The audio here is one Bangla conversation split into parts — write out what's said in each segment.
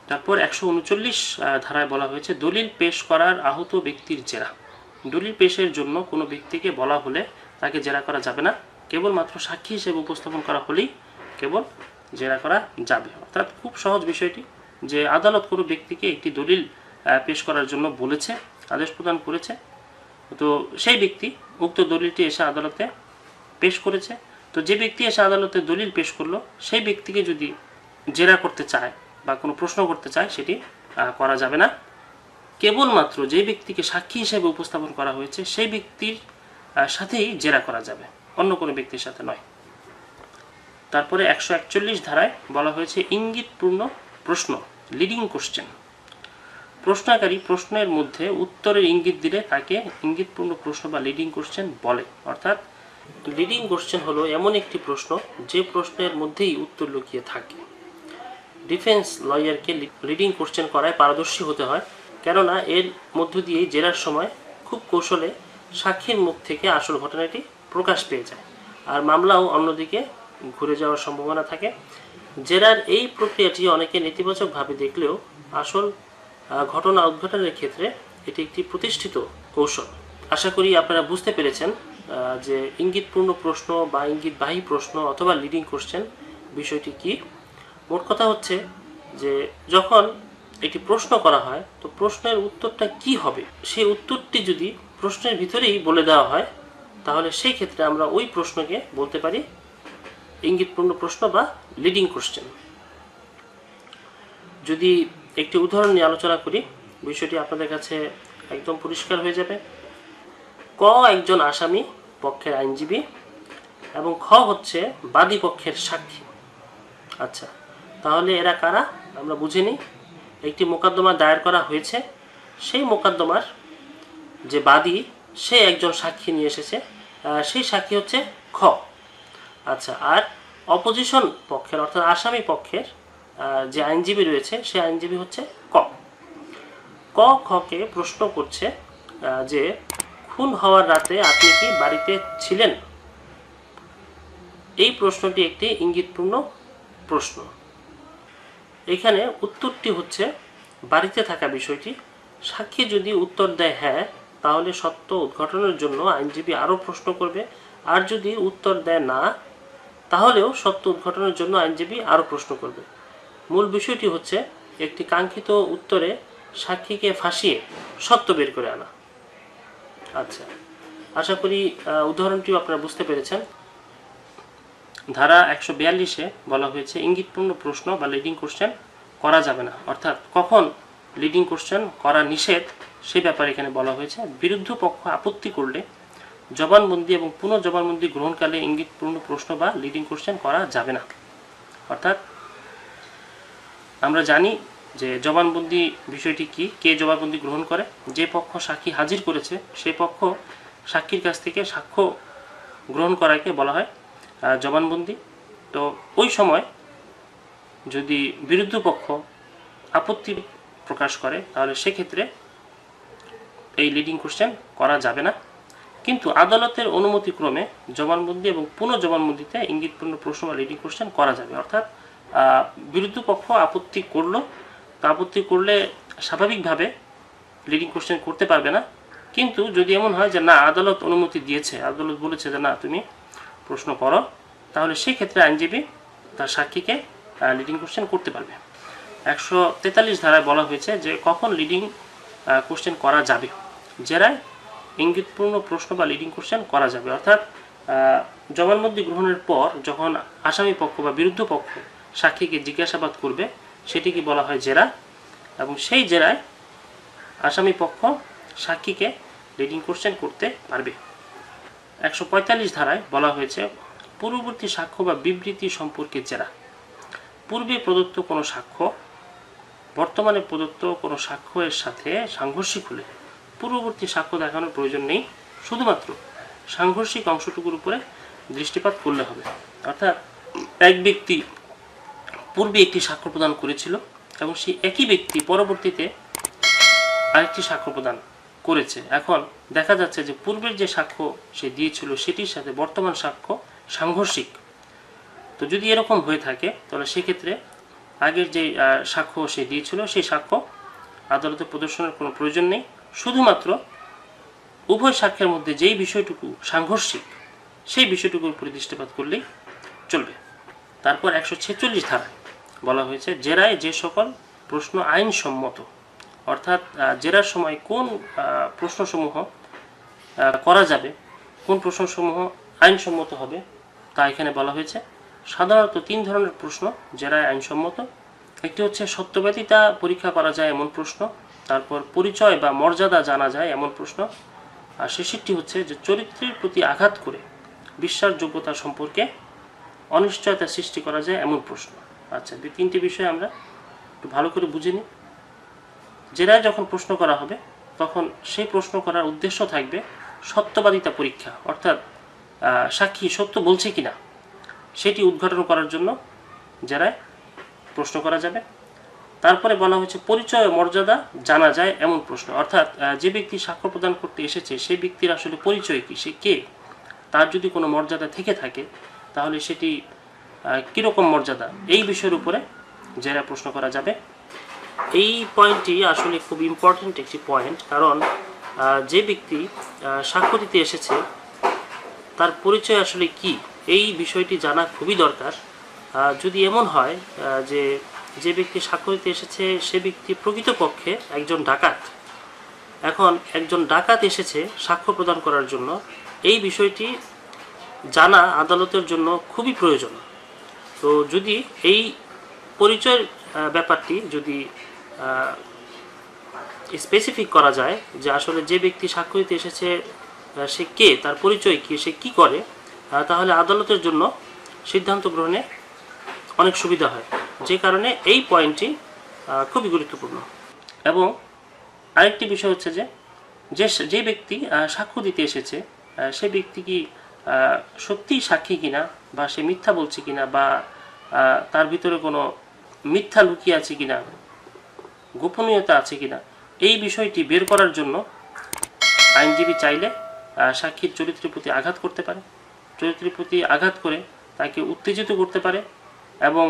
তারপর 139 ধারায় বলা হয়েছে দলিল পেশ করার আহত ব্যক্তির জেরা। দলিল পেশের জন্য কোনো ব্যক্তিকে বলা হলে তাকে জেরা করা যাবে না, কেবলমাত্র সাক্ষী হিসেবে উপস্থাপন করা হলেই কেবল জেরা করা যাবে। অর্থাৎ খুব সহজ বিষয়টি যে আদালত কোনো ব্যক্তিকে একটি দলিল পেশ করার জন্য বলেছে, আদেশ প্রদান করেছে, তো সেই ব্যক্তি উক্ত দলিলটি এসে আদালতে পেশ করেছে। তো যে ব্যক্তি এসে আদালতে দলিল পেশ করলো সেই ব্যক্তিকে যদি জেরা করতে চায় বা কোনো প্রশ্ন করতে চায় সেটি করা যাবে না, কেবলমাত্র যে ব্যক্তিকে সাক্ষী হিসেবে উপস্থাপন করা হয়েছে সেই ব্যক্তির সাথেই জেরা করা যাবে, অন্য কোনো ব্যক্তির সাথে নয়। তারপরে 141 ধারায় বলা হয়েছে ইঙ্গিতপূর্ণ প্রশ্ন, লিডিং কোশ্চেন। প্রশ্নকারী প্রশ্নের মধ্যে উত্তরের ইঙ্গিত দিলে তাকে ইঙ্গিতপূর্ণ প্রশ্ন বা লিডিং কোশ্চেন বলে। অর্থাৎ লিডিং কোশ্চেন হলো এমন একটি প্রশ্ন যে প্রশ্নের মধ্যেই উত্তর লুকিয়ে থাকে। ডিফেন্স লয়ারকে লিডিং কোশ্চেন করায় পারদর্শী হতে হয়, কেননা এর মধ্য দিয়েই জেরার সময় খুব কৌশলে সাক্ষীর মুখ থেকে আসল ঘটনাটি প্রকাশ পেয়ে যায়, আর মামলাও অন্যদিকে ঘুরে যাওয়ার সম্ভাবনা থাকে। জেরার এই প্রক্রিয়াটি অনেকে নেতিবাচকভাবে দেখলেও আসল ঘটনা উদ্ঘাটনের ক্ষেত্রে এটি একটি প্রতিষ্ঠিত কৌশল। আশা করি আপনারা বুঝতে পেরেছেন যে ইঙ্গিতপূর্ণ প্রশ্ন বা ইঙ্গিতবাহী প্রশ্ন অথবা লিডিং কোশ্চেন বিষয়টি কি। মোট কথা হচ্ছে যে যখন একটি প্রশ্ন করা হয় তো প্রশ্নের উত্তরটা কি হবে সেই উত্তরটি যদি প্রশ্নের ভিতরেই বলে দেওয়া হয় তাহলে সেই ক্ষেত্রে আমরা ওই প্রশ্নকে বলতে পারি ইঙ্গিতপূর্ণ প্রশ্ন বা লিডিং কোশ্চেন। যদি একটি উদাহরণ নিয়ে আলোচনা করি বিষয়টি আপনাদের কাছে একদম পরিষ্কার হয়ে যাবে। ক একজন আসামি পক্ষের আইনজীবী এবং খ হচ্ছে বাদী পক্ষের সাক্ষী। আচ্ছা, তাহলে এরা কারা আমরা বুঝে নিই। একটি মোকদ্দমা দায়ের করা হয়েছে, সেই মোকদ্দমার যে বাদী সে একজন সাক্ষী নিয়ে এসেছে, সেই সাক্ষী হচ্ছে খ। আচ্ছা, আর অপোজিশন পক্ষের অর্থাৎ আসামি পক্ষের যে আইনজীবী রয়েছে সে আইনজীবী হচ্ছে ক। ক খকে প্রশ্ন করছে যে খুন হওয়ার রাতে আপনি কি বাড়িতে ছিলেন? এই প্রশ্নটি একটি ইঙ্গিতপূর্ণ প্রশ্ন। এখানে উত্তরটি হচ্ছে বাড়িতে থাকা বিষয়টি। সাক্ষী যদি উত্তর দেয় হ্যাঁ, তাহলে সত্য উদ্ঘাটনের জন্য আইনজীবী আরও প্রশ্ন করবে, আর যদি উত্তর দেয় না তাহলেও সত্য উদ্ঘাটনের জন্য আইনজীবী আরও প্রশ্ন করবে। মূল বিষয়টি হচ্ছে একটি কাঙ্ক্ষিত উত্তরে সাক্ষীকে ফাঁসিয়ে সত্য বের করে আনা। আচ্ছা, আশা করি উদাহরণটিও আপনারা বুঝতে পেরেছেন। ধারা 142-এ বলা হয়েছে ইঙ্গিতপূর্ণ প্রশ্ন বা লিডিং কোশ্চেন করা যাবে না, অর্থাৎ কখন লিডিং কোশ্চেন করা নিষেধ সেই ব্যাপারে এখানে বলা হয়েছে। বিরুদ্ধ পক্ষ আপত্তি করলে জবানবন্দি এবং পুনঃজবানবন্দি গ্রহণকালে ইঙ্গিতপূর্ণ প্রশ্ন বা লিডিং কোশ্চেন করা যাবে না। অর্থাৎ আমরা জানি যে জবানবন্দি বিষয়টি কি, কে জবানবন্দি গ্রহণ করে। যে পক্ষ সাক্ষী হাজির করেছে সেই পক্ষ সাক্ষীর কাছ থেকে সাক্ষ্য গ্রহণ করাকে বলা হয় জবানবন্দি। তো ওই সময় যদি বিরুদ্ধ পক্ষ আপত্তি প্রকাশ করে তাহলে সেক্ষেত্রে এই লিডিং কোশ্চেন করা যাবে না। কিন্তু আদালতের অনুমতিক্রমে জবানবন্দি এবং পুনঃজবানবন্দিতে ইঙ্গিতপূর্ণ প্রশ্ন বা লিডিং কোশ্চেন করা যাবে। অর্থাৎ বিরুদ্ধ পক্ষ আপত্তি করলো, তো আপত্তি করলে স্বাভাবিকভাবে লিডিং কোশ্চেন করতে পারবে না। কিন্তু যদি এমন হয় যে না আদালত অনুমতি দিয়েছে, আদালত বলেছে যে না তুমি প্রশ্ন করো, তাহলে সেই ক্ষেত্রে আইনজীবী তার সাক্ষীকে লিডিং কোশ্চেন করতে পারবে। 143 ধারায় বলা হয়েছে যে কখন লিডিং কোশ্চেন করা যাবে। জেরায় ইঙ্গিতপূর্ণ প্রশ্ন বা লিডিং কোশ্চেন করা যাবে। অর্থাৎ জবানবন্দি গ্রহণের পর যখন আসামি পক্ষ বা বিরুদ্ধ পক্ষ সাক্ষীকে জিজ্ঞাসাবাদ করবে সেটিকে বলা হয় জেরা, এবং সেই জেরায় আসামি পক্ষ সাক্ষীকে লিডিং কোশ্চেন করতে পারবে। 145 ধারায় বলা হয়েছে পূর্ববর্তী সাক্ষ্য বা বিবৃতি সম্পর্কে জেরা। পূর্বে প্রদত্ত কোনো সাক্ষ্য বর্তমানে প্রদত্ত কোনো সাক্ষ্যের সাথে সাংঘর্ষিক হলে পূর্ববর্তী সাক্ষ্য দেখানোর প্রয়োজন নেই, শুধুমাত্র সাংঘর্ষিক অংশটুকুর উপরে দৃষ্টিপাত করলে হবে। অর্থাৎ এক ব্যক্তি পূর্বে একটি সাক্ষ্য প্রদান করেছিল এবং সেই একই ব্যক্তি পরবর্তীতে আরেকটি সাক্ষ্য প্রদান করেছে। এখন দেখা যাচ্ছে যে পূর্বের যে সাক্ষ্য সে দিয়েছিল সেটির সাথে বর্তমান সাক্ষ্য সাংঘর্ষিক। তো যদি এরকম হয়ে থাকে তাহলে সেক্ষেত্রে আগের যে সাক্ষ্য সে দিয়েছিল সেই সাক্ষ্য আদালতে প্রদর্শনের কোনো প্রয়োজন নেই। শুধুমাত্র উভয় সাক্ষ্যের মধ্যে যেই বিষয়টুকু সাংঘর্ষিক সেই বিষয়টুকুর উপরে দৃষ্টিপাত করলেই চলবে। তারপর 146 ধারায় বলা হয়েছে জেরায় যে সকল প্রশ্ন আইনসম্মত, অর্থাৎ জেরার সময় কোন প্রশ্নসমূহ করা যাবে, কোন প্রশ্নসমূহ আইনসম্মত হবে তা এখানে বলা হয়েছে। সাধারণত 3 ধরনের প্রশ্ন জেরায় আইনসম্মত। একটি হচ্ছে সত্যবাদিতা পরীক্ষা করা যায় এমন প্রশ্ন, তারপর পরিচয় বা মর্যাদা জানা যায় এমন প্রশ্ন, আর শেষেরটি হচ্ছে যে চরিত্রের প্রতি আঘাত করে বিশ্বাসযোগ্যতা সম্পর্কে অনিশ্চয়তা সৃষ্টি করা যায় এমন প্রশ্ন। আচ্ছা, এই 3টি বিষয় আমরা একটু ভালো করে বুঝে নিই। জেরায় যখন প্রশ্ন করা হবে তখন সেই প্রশ্ন করার উদ্দেশ্য থাকবে সত্যবাদিতা পরীক্ষা, অর্থাৎ সাক্ষী সত্য বলছে কিনা সেটি উদ্ঘাটন করার জন্য জেরায় প্রশ্ন করা যাবে। তারপরে বলা হয়েছে পরিচয় ও মর্যাদা জানা যায় এমন প্রশ্ন, অর্থাৎ যে ব্যক্তি সাক্ষ্য প্রদান করতে এসেছে সেই ব্যক্তির আসলে পরিচয় কি, সে কে, তার যদি কোনো মর্যাদা থেকে থাকে তাহলে সেটি কীরকম মর্যাদা, এই বিষয়ের উপরে জেরা প্রশ্ন করা যাবে। এই পয়েন্টটি আসলে খুব ইম্পর্ট্যান্ট একটি পয়েন্ট, কারণ যে ব্যক্তি সাক্ষ্য দিতে এসেছে তার পরিচয় আসলে কি এই বিষয়টি জানা খুবই দরকার। যদি এমন হয় যে যে ব্যক্তি সাক্ষ্য দিতে এসেছে সে ব্যক্তি প্রকৃতপক্ষে একজন ডাকাত, এখন একজন ডাকাত এসেছে সাক্ষ্য প্রদান করার জন্য, এই বিষয়টি জানা আদালতের জন্য খুবই প্রয়োজন। তো যদি এই পরিচয়ের ব্যাপারটি যদি স্পেসিফিক করা যায় যে আসলে যে ব্যক্তি সাক্ষ্য দিতে এসেছে সে কে, তার পরিচয় কি, সে কি করে, তাহলে আদালতের জন্য সিদ্ধান্ত গ্রহণে অনেক সুবিধা হয়। যে কারণে এই পয়েন্টটি খুবই গুরুত্বপূর্ণ। এবং আরেকটি বিষয় হচ্ছে যে যে ব্যক্তি সাক্ষ্য দিতে এসেছে সে ব্যক্তি কি সত্যিই সাক্ষী কিনা, বা সে মিথ্যা বলছে কিনা, বা তার ভিতরে কোনো মিথ্যা লুকিয়ে আছে কিনা, গোপনীয়তা আছে কিনা, এই বিষয়টি বের করার জন্য আইনজীবী চাইলে সাক্ষীর চরিত্রের প্রতি আঘাত করতে পারে, চরিত্রের প্রতি আঘাত করে তাকে উত্তেজিত করতে পারে এবং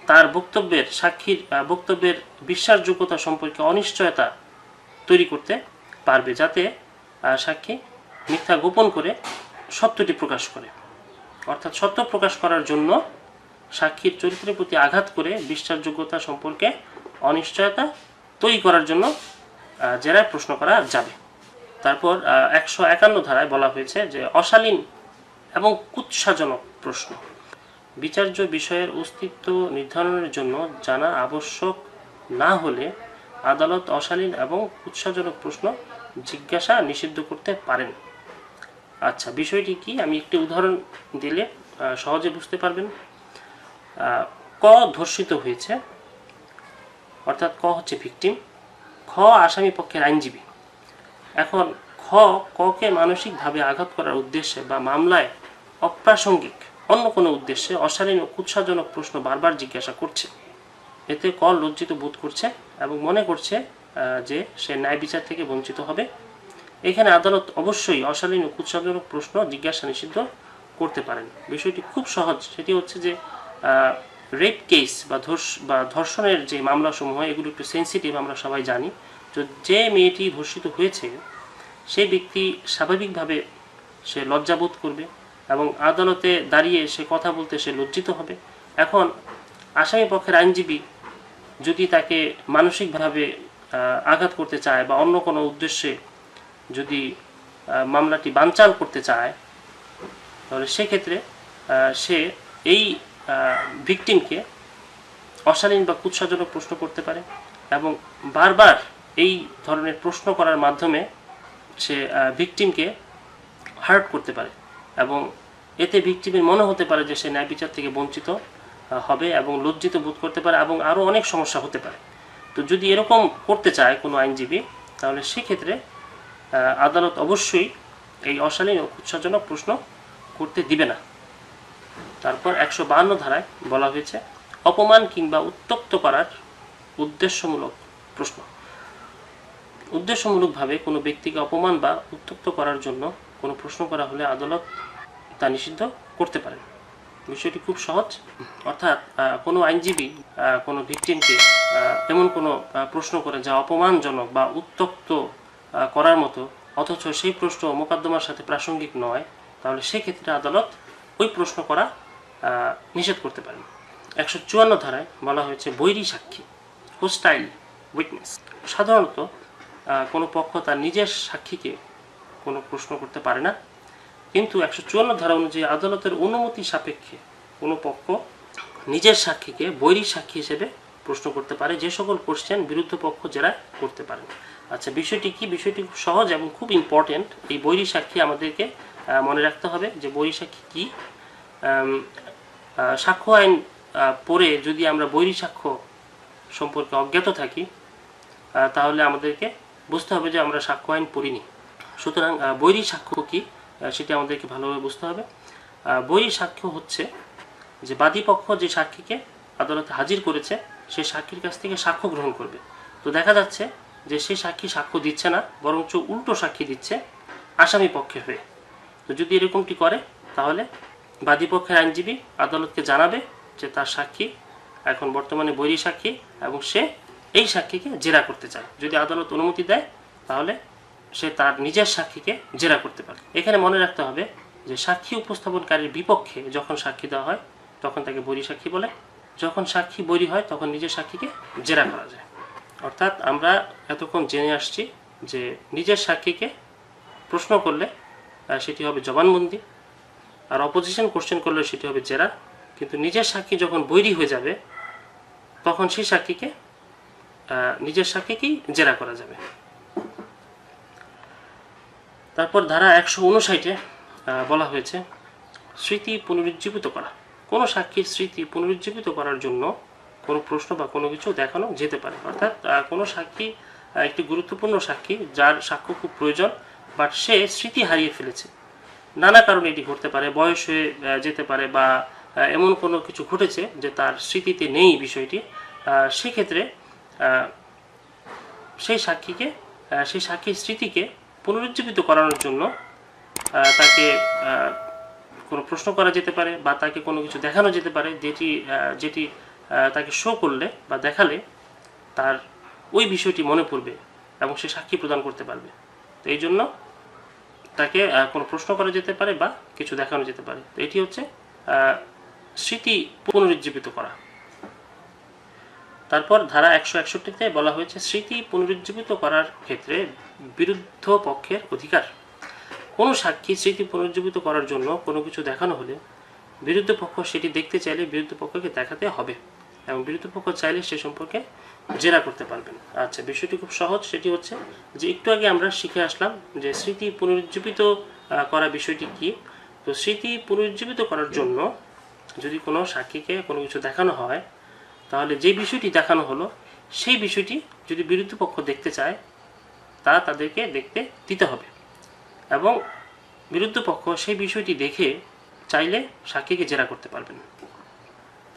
তার সাক্ষীর বক্তব্যের বিশ্বাসযোগ্যতা সম্পর্কে অনিশ্চয়তা তৈরি করতে পারবে, যাতে সাক্ষী মিথ্যা গোপন করে সত্যটি প্রকাশ করে। অর্থাৎ সত্য প্রকাশ করার জন্য সাক্ষীর চরিত্রের প্রতি আঘাত করে বিশ্বাসযোগ্যতা সম্পর্কে অনিশ্চয়তা তৈরি করার জন্য জেরায় প্রশ্ন করা যাবে। তারপর 151 ধারায় বলা হয়েছে যে অশালীন এবং কুৎসাজনক প্রশ্ন বিচার্য বিষয়ের অস্তিত্ব নির্ধারণের জন্য জানা আবশ্যক না হলে আদালত অশালীন এবং কুৎসাজনক প্রশ্ন জিজ্ঞাসা নিষিদ্ধ করতে পারেন। আচ্ছা, বিষয়টি কি আমি একটি উদাহরণ দিলে সহজে বুঝতে পারবেন। ক ধর্ষিত হয়েছে, অর্থাৎ ক হচ্ছে ভিকটিম, খ আসামি পক্ষের আইনজীবী। এখন ককে মানসিকভাবে আঘাত করার উদ্দেশ্যে বা মামলায় অপ্রাসঙ্গিক অন্য কোনো উদ্দেশ্যে অশালীন ও কুৎসাজনক প্রশ্ন বারবার জিজ্ঞাসা করছে। এতে ক লজ্জিত বোধ করছে এবং মনে করছে যে সে ন্যায় বিচার থেকে বঞ্চিত হবে। এখানে আদালত অবশ্যই অশালীন ও কুৎসাজনক প্রশ্ন জিজ্ঞাসা নিষিদ্ধ করতে পারেন। বিষয়টি খুব সহজ, সেটি হচ্ছে যে রেপ কেস বা ধর্ষণের যে মামলাসমূহ এগুলো একটু সেন্সিটিভ, আমরা সবাই জানি। তো যে মেয়েটি ধর্ষিত হয়েছে সেই ব্যক্তি স্বাভাবিকভাবে সে লজ্জাবোধ করবে এবং আদালতে দাঁড়িয়ে সে কথা বলতে সে লজ্জিত হবে। এখন আসামি পক্ষের আইনজীবী যদি তাকে মানসিকভাবে আঘাত করতে চায় বা অন্য কোনো উদ্দেশ্যে যদি মামলাটি বানচাল করতে চায়, তাহলে সেক্ষেত্রে সে এই ভিকটিমকে অশালীন বা কুৎসাজনক প্রশ্ন করতে পারে এবং বারবার এই ধরনের প্রশ্ন করার মাধ্যমে সে ভিকটিমকে হার্ট করতে পারে এবং এতে ভিকটিমের মনে হতে পারে যে সে ন্যায় বিচার থেকে বঞ্চিত হবে এবং লজ্জিত বোধ করতে পারে এবং আরও অনেক সমস্যা হতে পারে। তো যদি এরকম করতে চায় কোনো আইনজীবী, তাহলে সেক্ষেত্রে আদালত অবশ্যই এই অশালীন ও কুৎসাজনক প্রশ্ন করতে দিবে না। তারপর 152 ধারায় বলা হয়েছে অপমান কিংবা উত্ত্যক্ত করার উদ্দেশ্যমূলক প্রশ্ন। উদ্দেশ্যমূলকভাবে কোনো ব্যক্তিকে অপমান বা উত্ত্যক্ত করার জন্য কোনো প্রশ্ন করা হলে আদালত তা নিষিদ্ধ করতে পারেন। বিষয়টি খুব সহজ। অর্থাৎ কোনো আইনজীবী কোনো ভিকটিমকে এমন কোনো প্রশ্ন করে যা অপমানজনক বা উত্তক্ত করার মতো, অথচ সেই প্রশ্ন মোকদ্দমার সাথে প্রাসঙ্গিক নয়, তাহলে সেক্ষেত্রে আদালত ওই প্রশ্ন করা নিষেধ করতে পারেন। 154 ধারায় বলা হয়েছে বৈরী সাক্ষী, হোস্টাইল উইটনেস। সাধারণত কোনো পক্ষ তার নিজের সাক্ষীকে কোনো প্রশ্ন করতে পারে না, কিন্তু 154 ধারা অনুযায়ী আদালতের অনুমতি সাপেক্ষে কোনো পক্ষ নিজের সাক্ষীকে বৈরী সাক্ষী হিসেবে প্রশ্ন করতে পারে, যে সকল কোশ্চেন বিরুদ্ধ পক্ষ জেরা করতে পারে। আচ্ছা, বিষয়টি কি? বিষয়টি খুব সহজ এবং খুব ইম্পর্টেন্ট। এই বৈরী সাক্ষী আমাদেরকে মনে রাখতে হবে যে বৈরী সাক্ষী কী। সাক্ষ্য আইন পড়ে যদি আমরা বৈরী সাক্ষ্য সম্পর্কে অজ্ঞাত থাকি, তাহলে আমাদেরকে বুঝতে হবে যে আমরা সাক্ষ্য আইন পড়িনি। সুতরাং বৈরী সাক্ষ্য কী সেটি আমাদেরকে ভালোভাবে বুঝতে হবে। বৈরী সাক্ষ্য হচ্ছে যে বাদী পক্ষ যে সাক্ষীকে আদালতে হাজির করেছে সেই সাক্ষীর কাছ থেকে সাক্ষ্য গ্রহণ করবে। তো দেখা যাচ্ছে যে সেই সাক্ষী সাক্ষ্য দিচ্ছে না, বরঞ্চ উল্টো সাক্ষী দিচ্ছে আসামি পক্ষে হয়ে। তো যদি এরকমটি করে, তাহলে বাদী পক্ষের আইনজীবী আদালতকে জানাবে যে তার সাক্ষী এখন বর্তমানে বৈরী সাক্ষী এবং সে এই সাক্ষীকে জেরা করতে চায়। যদি আদালত অনুমতি দেয়, তাহলে সে তার নিজের সাক্ষীকে জেরা করতে পারে। এখানে মনে রাখতে হবে যে সাক্ষী উপস্থাপনকারীর বিপক্ষে যখন সাক্ষী দেওয়া হয় তখন তাকে বৈরী সাক্ষী বলে, যখন সাক্ষী বৈরী হয় তখন নিজের সাক্ষীকে জেরা করা যায়। অর্থাৎ আমরা এতক্ষণ জেনে আসছি যে নিজের সাক্ষীকে প্রশ্ন করলে সেটি হবে জবানবন্দি, আর অপোজিশন কোশ্চেন করলে সেটি হবে জেরা। কিন্তু নিজের সাক্ষী যখন বৈরী হয়ে যাবে তখন সেই সাক্ষীকে নিজের সাক্ষীকেই জেরা করা যাবে। তারপর ধারা 159-এ বলা হয়েছে স্মৃতি পুনরুজ্জীবিত করা। কোনো সাক্ষীর স্মৃতি পুনরুজ্জীবিত করার জন্য কোনো প্রশ্ন বা কোনো কিছু দেখানো যেতে পারে। অর্থাৎ কোনো সাক্ষী একটি গুরুত্বপূর্ণ সাক্ষী যার সাক্ষ্য খুব প্রয়োজন, বাট সে স্মৃতি হারিয়ে ফেলেছে। নানা কারণে এটি ঘটতে পারে, বয়স হয়ে যেতে পারে বা এমন কোনো কিছু ঘটেছে যে তার স্মৃতিতে নেই বিষয়টি। সেক্ষেত্রে সেই সাক্ষীর স্মৃতিকে পুনরুজ্জীবিত করানোর জন্য তাকে কোনো প্রশ্ন করা যেতে পারে বা তাকে কোনো কিছু দেখানো যেতে পারে, যেটি তাকে শো করলে বা দেখালে তার ওই বিষয়টি মনে পড়বে এবং সে সাক্ষী প্রদান করতে পারবে। তো এই জন্য তাকে কোনো প্রশ্ন করা যেতে পারে বা কিছু দেখানো যেতে পারে। তো এটি হচ্ছে স্মৃতি পুনরুজ্জীবিত করা। তারপর ধারা 161-তে বলা হয়েছে স্মৃতি পুনরুজ্জীবিত করার ক্ষেত্রে বিরুদ্ধ পক্ষের অধিকার। কোনো সাক্ষী স্মৃতি পুনরুজ্জীবিত করার জন্য কোনো কিছু দেখানো হলে বিরুদ্ধ পক্ষ সেটি দেখতে চাইলে বিরুদ্ধ পক্ষকে দেখাতে হবে এবং বিরুদ্ধ পক্ষ চাইলে সে সম্পর্কে জেরা করতে পারবেন। আচ্ছা, বিষয়টি খুব সহজ। সেটি হচ্ছে যে একটু আগে আমরা শিখে আসলাম যে স্মৃতি পুনরুজ্জীবিত করা বিষয়টি কি। তো স্মৃতি পুনরুজ্জীবিত করার জন্য যদি কোনো সাক্ষীকে কোনো কিছু দেখানো হয়, তাহলে যে বিষয়টি দেখানো হলো সেই বিষয়টি যদি বিরুদ্ধ পক্ষ দেখতে চায় তা তাদেরকে দেখতে দিতে হবে এবং বিরুদ্ধ পক্ষ সেই বিষয়টি দেখে চাইলে সাক্ষীকে জেরা করতে পারবেন।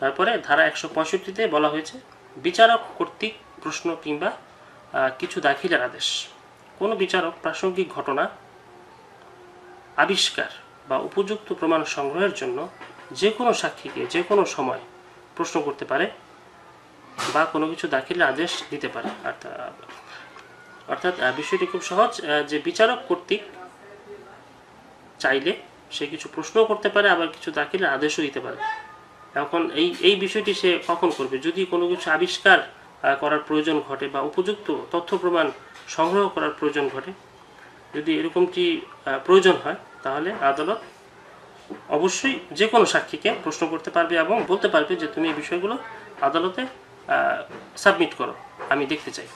তারপরে ধারা 165-তে বলা হয়েছে বিচারক কর্তৃক প্রশ্ন কিংবা কিছু দাখিলের আদেশ। কোনো বিচারক প্রাসঙ্গিক ঘটনা আবিষ্কার বা উপযুক্ত প্রমাণ সংগ্রহের জন্য যে কোনো সাক্ষীকে যে কোনো সময় প্রশ্ন করতে পারে বা কোনো কিছু দাখিলের আদেশ দিতে পারে। অর্থাৎ বিষয়টি খুব সহজ যে বিচারক কর্তৃক চাইলে সে কিছু প্রশ্নও করতে পারে, আবার কিছু দাখিলের আদেশও দিতে পারে। এখন এই বিষয়টি সে কখন করবে? যদি কোনো কিছু আবিষ্কার করার প্রয়োজন ঘটে বা উপযুক্ত তথ্য প্রমাণ সংগ্রহ করার প্রয়োজন ঘটে, যদি এরকমটি প্রয়োজন হয়, তাহলে আদালত অবশ্যই যে কোনো সাক্ষীকে প্রশ্ন করতে পারবে এবং বলতে পারবে যে তুমি এই বিষয়গুলো আদালতে সাবমিট করো, আমি দেখতে চাই।